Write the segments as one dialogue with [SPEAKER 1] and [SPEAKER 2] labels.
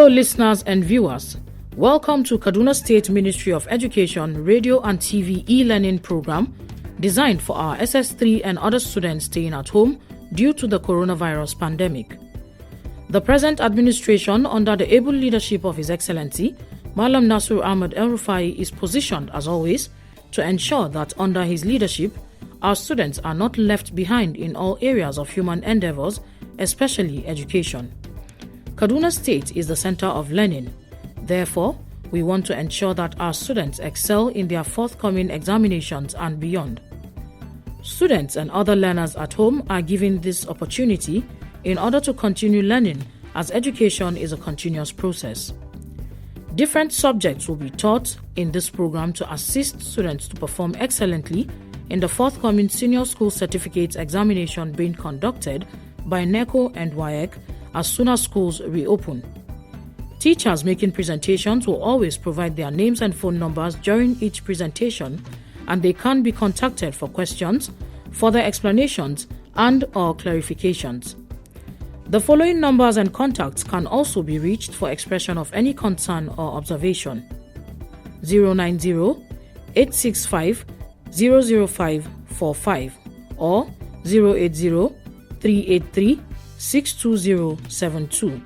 [SPEAKER 1] Hello listeners and viewers. Welcome to Kaduna State Ministry of Education Radio and TV e-learning program designed for our SS3 and other students staying at home due to the coronavirus pandemic. The present administration, under the able leadership of His Excellency, Malam Nasir Ahmed El-Rufai, is positioned, as always, to ensure that under his leadership, our students are not left behind in all areas of human endeavors, especially education. Kaduna State is the center of learning. Therefore, we want to ensure that our students excel in their forthcoming examinations and beyond. Students and other learners at home are given this opportunity in order to continue learning, as education is a continuous process. Different subjects will be taught in this program to assist students to perform excellently in the forthcoming Senior School Certificate examination being conducted by NECO and WAEC as soon as schools reopen. Teachers making presentations will always provide their names and phone numbers during each presentation, and they can be contacted for questions, further explanations, and/or clarifications. The following numbers and contacts can also be reached for expression of any concern or observation: 090-865-00545 or 080-383-62072.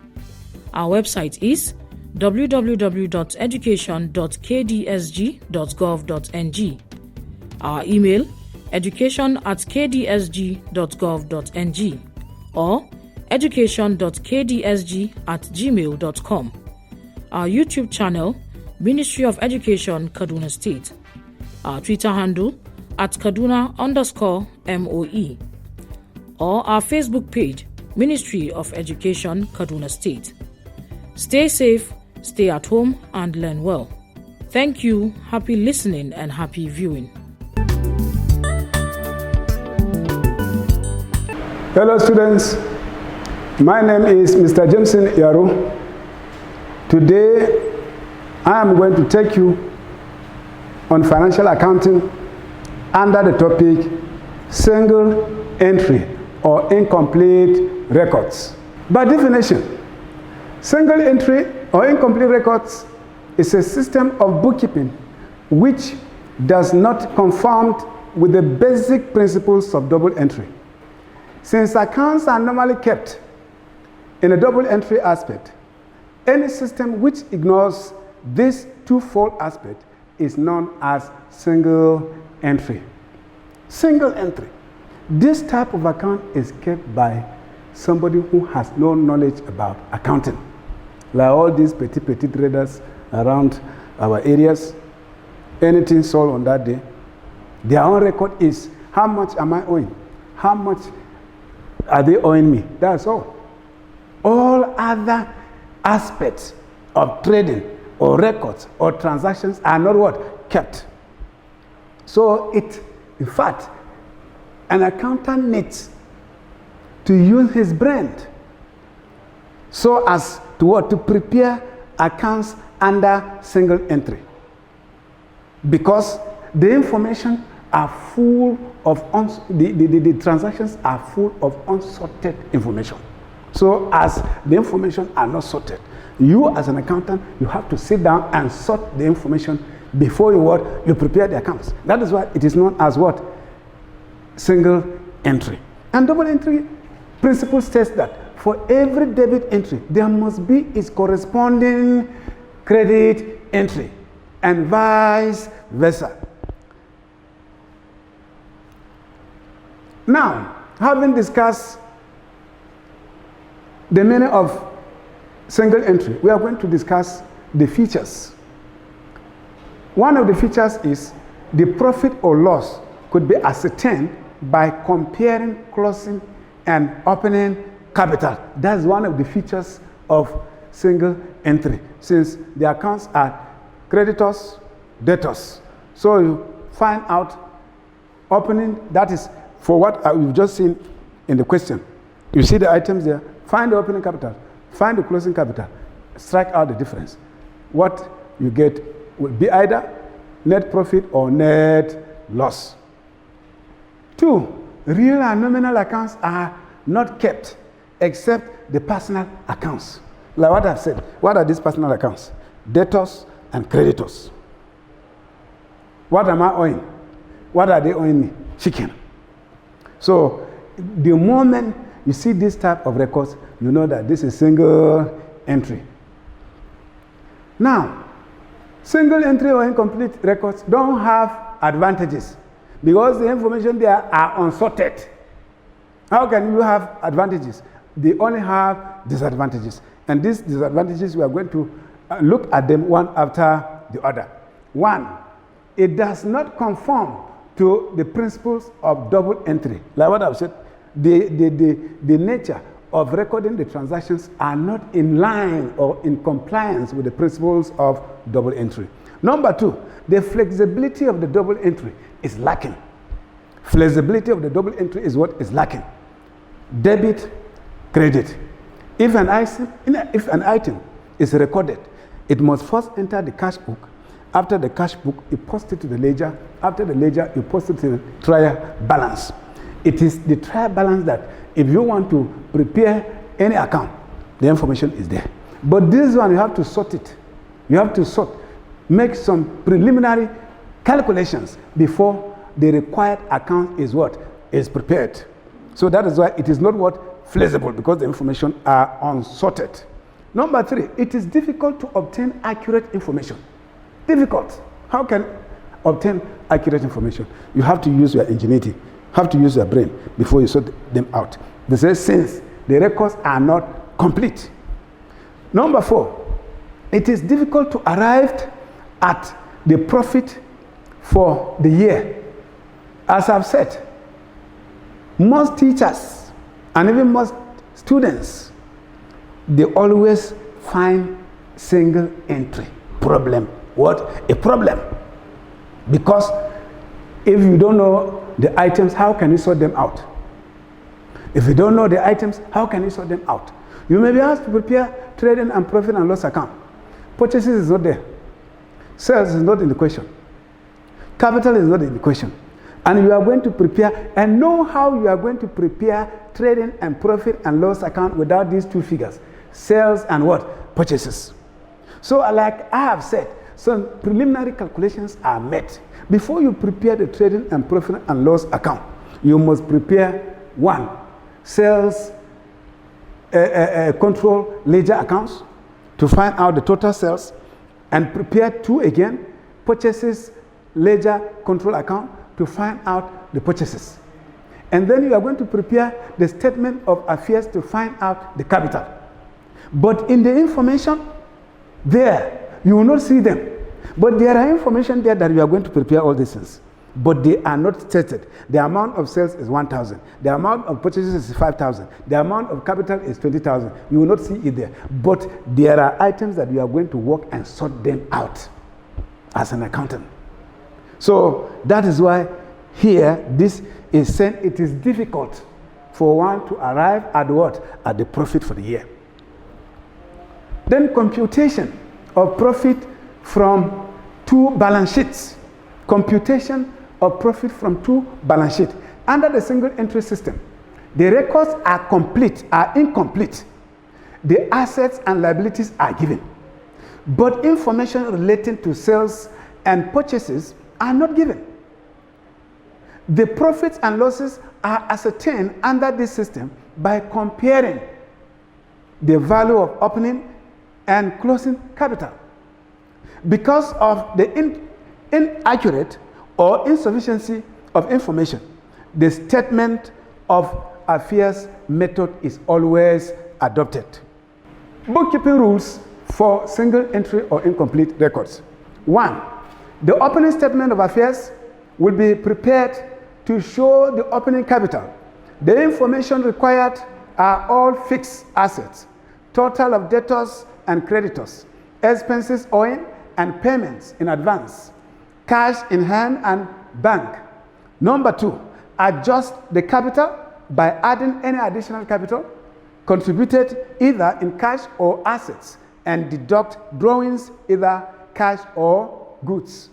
[SPEAKER 1] Our website is www.education.kdsg.gov.ng. Our email, education@kdsg.gov.ng or education.kdsg@gmail.com. Our YouTube channel, Ministry of Education, Kaduna State. Our Twitter handle, @Kaduna_MOE. Or our Facebook page, Ministry of Education, Kaduna State. Stay safe, stay at home, and learn well. Thank you, happy listening, and happy viewing.
[SPEAKER 2] Hello students, my name is Mr. Jameson Yaro. Today I am going to take you on financial accounting under the topic single entry or incomplete records. By definition, single entry or incomplete records is a system of bookkeeping which does not conform with the basic principles of double entry. Since accounts are normally kept in a double entry aspect, any system which ignores this twofold aspect is known as single entry. Single entry. This type of account is kept by somebody who has no knowledge about accounting. Like all these petit traders around our areas, anything sold on that day, their own record is how much am I owing? How much are they owing me? That's all. All other aspects of trading or records or transactions are not what? Kept. So in fact, an accountant needs to use his brain so as to what? To prepare accounts under single entry. Because the information are full of, the transactions are full of unsorted information. So as the information are not sorted, you as an accountant, you have to sit down and sort the information before you prepare the accounts. That is why it is known as what? Single entry. And double entry principle states that for every debit entry, there must be its corresponding credit entry, and vice versa. Now, having discussed the meaning of single entry, we are going to discuss the features. One of the features is the profit or loss could be ascertained by comparing closing and opening capital. That's one of the features of single entry, since the accounts are creditors, debtors. So you find out opening, that is for what we've just seen in the question. You see the items there, find the opening capital, find the closing capital, strike out the difference. What you get will be either net profit or net loss. 2, real and nominal accounts are not kept except the personal accounts. Like what I've said, what are these personal accounts? Debtors and creditors. What am I owing? What are they owing me? Chicken. So the moment you see this type of records, you know that this is single entry. Now, single entry or incomplete records don't have advantages because the information there are unsorted. How can you have advantages? They only have disadvantages. And these disadvantages, we are going to look at them one after the other. One, it does not conform to the principles of double entry. Like what I've said, the nature of recording the transactions are not in line or in compliance with the principles of double entry. Number two, the flexibility of the double entry is lacking. Flexibility of the double entry is what is lacking. Debit, credit. If an item is recorded, it must first enter the cash book. After the cash book, you post it to the ledger. After the ledger, you post it to the trial balance. It is the trial balance that if you want to prepare any account, the information is there. But this one, you have to sort it. You have to sort, make some preliminary calculations before the required account is what? Is prepared. So that is why it is not what? Flexible, because the information are unsorted. Number three, it is difficult to obtain accurate information. Difficult. How can obtain accurate information? You have to use your ingenuity, have to use your brain before you sort them out. They say since the records are not complete. Number four, it is difficult to arrive at the profit for the year. As I've said, most teachers and even most students, they always find single entry problem. What? A problem. Because if you don't know the items, how can you sort them out? If you don't know the items, how can you sort them out? You may be asked to prepare trading and profit and loss account. Purchases is not there. Sales is not in the question. Capital is not in the question. And you are going to prepare and know how you are going to prepare trading and profit and loss account without these two figures. Sales and what? Purchases. So like I have said, some preliminary calculations are met. Before you prepare the trading and profit and loss account, you must prepare one, sales control ledger accounts to find out the total sales, and prepare two again, purchases ledger control account to find out the purchases. And then you are going to prepare the statement of affairs to find out the capital. But in the information there, you will not see them. But there are information there that you are going to prepare all these things. But they are not stated. The amount of sales is 1,000. The amount of purchases is 5,000. The amount of capital is 20,000. You will not see it there. But there are items that you are going to work and sort them out as an accountant. So that is why here this is saying it is difficult for one to arrive at what? At the profit for the year. Then computation of profit from two balance sheets. Computation of profit from two balance sheets. Under the single entry system, the records are incomplete. The assets and liabilities are given. But information relating to sales and purchases are not given. The profits and losses are ascertained under this system by comparing the value of opening and closing capital. Because of the inaccurate or insufficiency of information, the statement of affairs method is always adopted. Bookkeeping rules for single entry or incomplete records. 1. The opening statement of affairs will be prepared to show the opening capital. The information required are all fixed assets, total of debtors and creditors, expenses owing and payments in advance, cash in hand and bank. Number 2, adjust the capital by adding any additional capital contributed either in cash or assets and deduct drawings either cash or goods.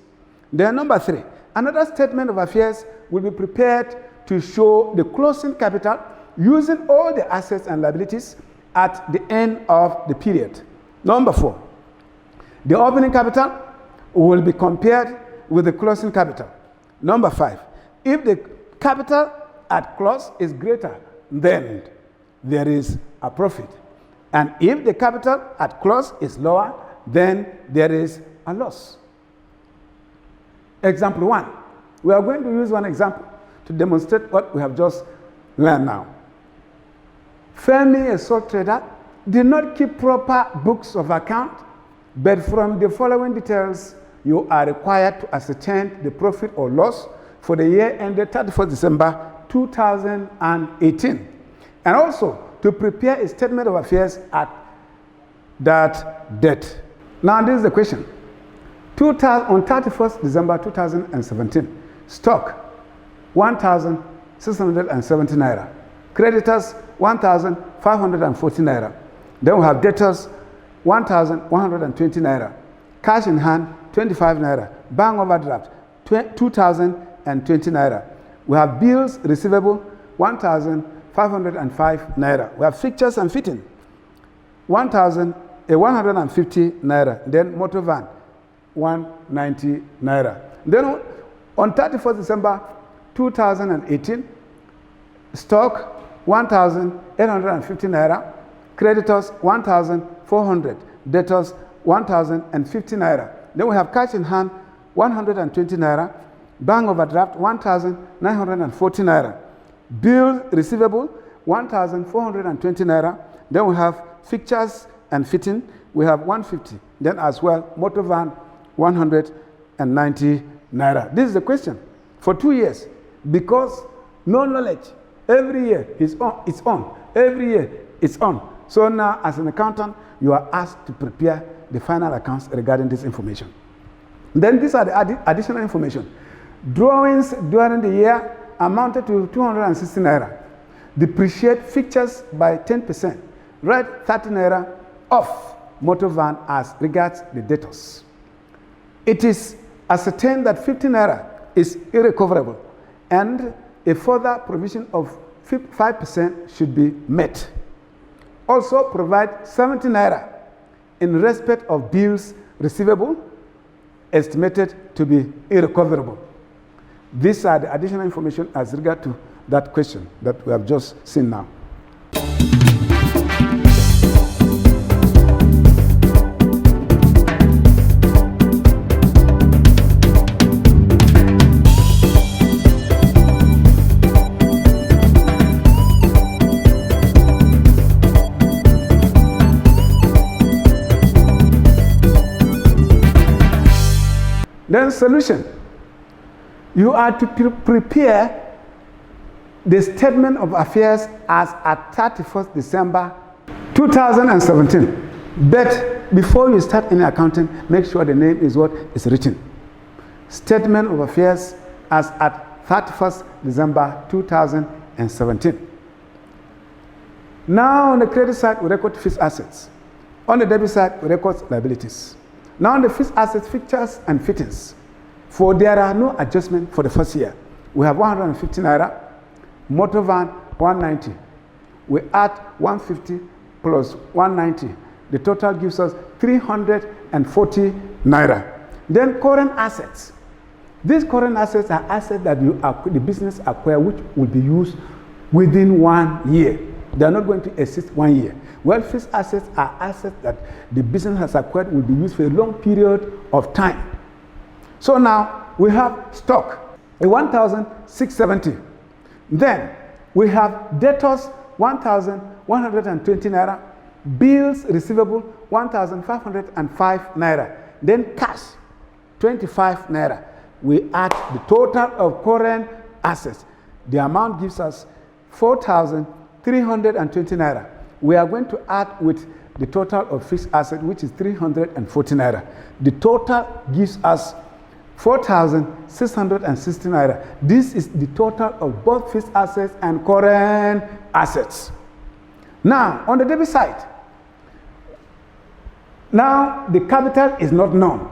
[SPEAKER 2] Then number 3, another statement of affairs will be prepared to show the closing capital using all the assets and liabilities at the end of the period. Number 4, the opening capital will be compared with the closing capital. Number 5, if the capital at close is greater, then there is a profit. And if the capital at close is lower, then there is a loss. Example 1. We are going to use one example to demonstrate what we have just learned now. Femi, a sole trader, did not keep proper books of account, but from the following details, you are required to ascertain the profit or loss for the year ended 31st December 2018, and also to prepare a statement of affairs at that date. Now, this is the question. On 31st December 2017, stock 1,670 naira, creditors 1,540 naira. Then we have debtors 1,120 naira, cash in hand 25 naira, bank overdraft 2,020 naira. We have bills receivable 1,505 naira. We have fixtures and fitting 150 naira. Then motor van 190 naira. Then on 31st December 2018, stock 1,850 naira, creditors 1,400, debtors 1,050 naira. Then we have cash in hand 120 naira, bank overdraft 1,940 naira, bill receivable 1,420 naira. Then we have fixtures and fitting, we have 150. Then as well, motor van 190 naira. This is the question for 2 years, because no knowledge. Every year it's on. Every year it's on. So now, as an accountant, you are asked to prepare the final accounts regarding this information. Then these are the additional information. Drawings during the year amounted to 260 naira. Depreciate fixtures by 10%. Write 30 naira off motor van as regards the debtors. It is ascertained that 50 naira is irrecoverable, and a further provision of 5% should be met. Also provide 70 naira in respect of bills receivable estimated to be irrecoverable. These are the additional information as regard to that question that we have just seen now. Then solution. You are to prepare the statement of affairs as at 31st December 2017. But before you start any accounting, make sure the name is what is written. Statement of affairs as at 31st December 2017. Now on the credit side, we record fixed assets. On the debit side, we record liabilities. Now on the fixed assets, fixtures and fittings, for there are no adjustments for the first year. We have 150 naira, motor van 190. We add 150 plus 190. The total gives us 340 naira. Then current assets. These current assets are assets that the business acquire, which will be used within 1 year. They are not going to exist 1 year. Well, fixed assets are assets that the business has acquired will be used for a long period of time. So now we have stock, 1,670. Then we have debtors, 1,120 naira, bills receivable, 1,505 naira. Then cash, 25 naira. We add the total of current assets. The amount gives us 4,320 naira. We are going to add with the total of fixed asset, which is 340 naira. The total gives us 4,660 naira. This is the total of both fixed assets and current assets. Now, on the debit side, now the capital is not known.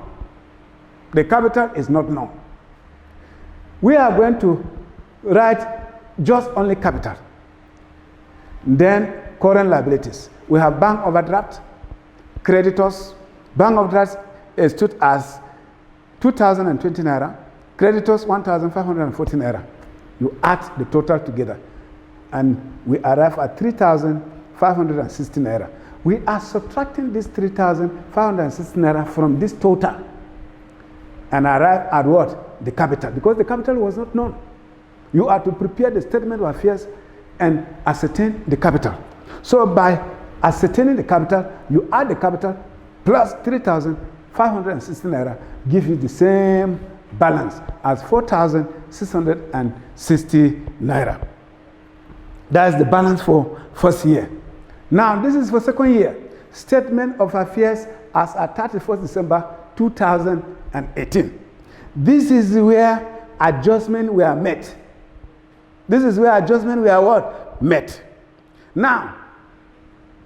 [SPEAKER 2] The capital is not known. We are going to write just only capital. Then current liabilities. we have bank overdraft, creditors. Bank overdraft stood as 2,020 naira, creditors 1,540 naira. You add the total together, and we arrive at 3,560 naira. We are subtracting this 3,560 naira from this total and arrive at what? The capital, because the capital was not known. You are to prepare the statement of affairs and ascertain the capital. So by ascertaining the capital, you add the capital plus 3,560 naira, give you the same balance as 4,660 naira. That's the balance for first year. Now, this is for second year. Statement of affairs as at 31st December 2018. This is where adjustment were met. This is where adjustment were what? Met. Now,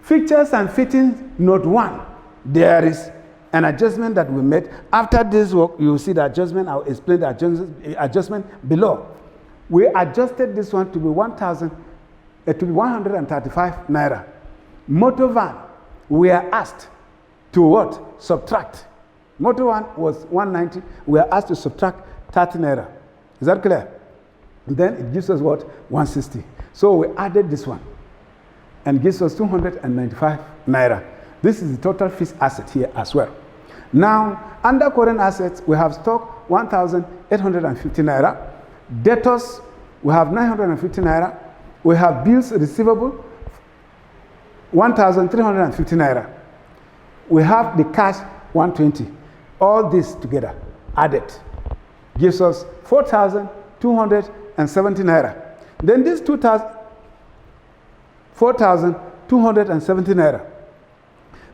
[SPEAKER 2] fixtures and fittings, note 1. There is an adjustment that we made. After this work, you will see the adjustment. I'll explain the adjustment below. We adjusted this one to be 135 naira. Motor van, we are asked to what? Subtract. Motor van was 190. We are asked to subtract 30 naira. Is that clear? Then it gives us what? 160. So we added this one and gives us 295 naira. This is the total fixed asset here as well. Now, under current assets, we have stock 1,850 naira. Debtors, we have 950 naira. We have bills receivable, 1,350 naira. We have the cash, 120. All this together added gives us 4,270 naira. Then this 4,270 naira.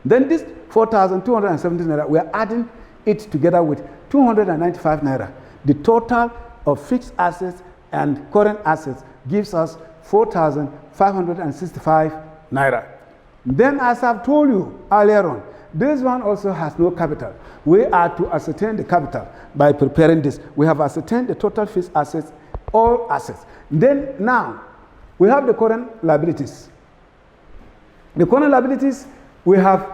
[SPEAKER 2] Then this 4,270 naira, we are adding it together with 295 naira. The total of fixed assets and current assets gives us 4,565 naira. Then, as I've told you earlier on, this one also has no capital. We are to ascertain the capital by preparing this. We have ascertained the total fixed assets, all assets. Then, now, we have the current liabilities. The current liabilities, we have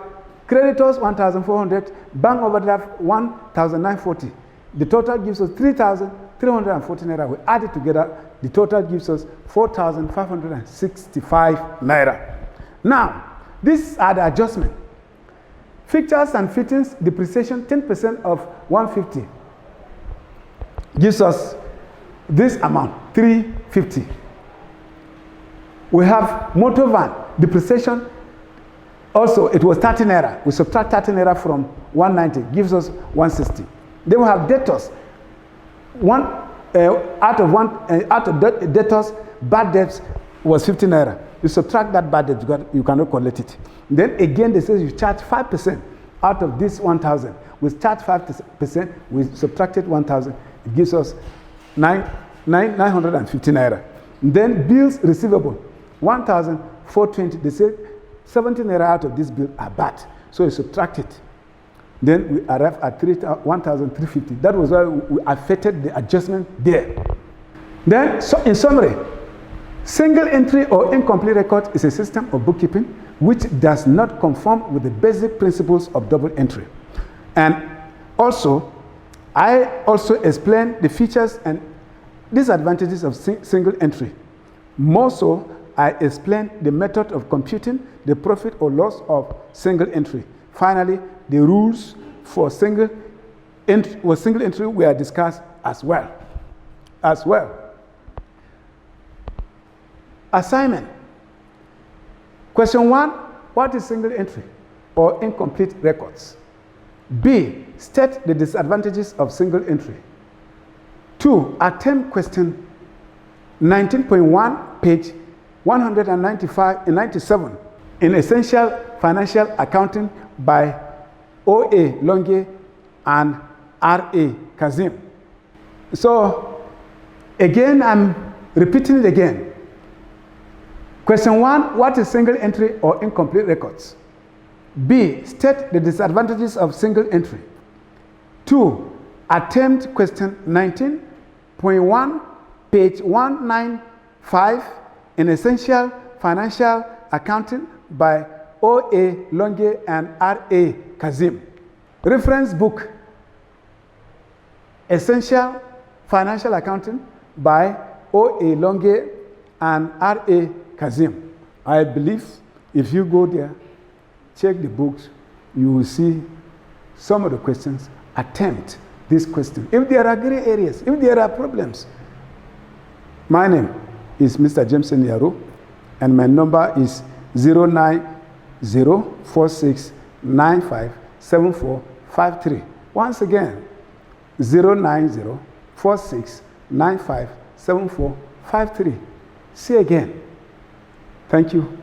[SPEAKER 2] creditors 1,400, bank overdraft 1,940. The total gives us 3,340 naira. We add it together, the total gives us 4,565 naira. Now, these are the adjustment. Fixtures and fittings, depreciation 10% of 150 gives us this amount, 350. We have motor van, depreciation, also it was 30 naira. We subtract 30 naira from 190, gives us 160. Then we have debtors. Out of debtors, bad debts was 50 naira. You subtract that bad debt, you cannot collect it. Then again, they say you charge 5% out of this 1,000. We charge 5%, we subtracted 1,000. It gives us 950 naira. Then bills receivable, 1,420. They say 70 naira out of this bill are bad. So you subtract it. Then we arrive at 1,350. That was why we affected the adjustment there. Then, so in summary, single entry or incomplete record is a system of bookkeeping which does not conform with the basic principles of double entry. And also, I also explain the features and disadvantages of single entry. More so, I explain the method of computing the profit or loss of single entry. Finally, the rules for single entry were discussed as well. Assignment. Question 1, what is single entry or incomplete records? B, state the disadvantages of single entry. 2, attempt question 19.1, page 197 in Essential Financial Accounting by O.A. Longe and R.A. Kazim. So, again, I'm repeating it again. Question 1, what is single entry or incomplete records? B, state the disadvantages of single entry. 2, attempt question 19.1, page 195 in Essential Financial Accounting by O.A. Longe and R.A. Kazim. Reference book, Essential Financial Accounting by O.A. Longe and R.A. Kazim. I believe if you go there, check the books, you will see some of the questions. Attempt this question. If there are gray areas, if there are problems. My name is Mr. Jameson Yaro, and my number is 09046957453. Once again, 09046957453. See again. Thank you.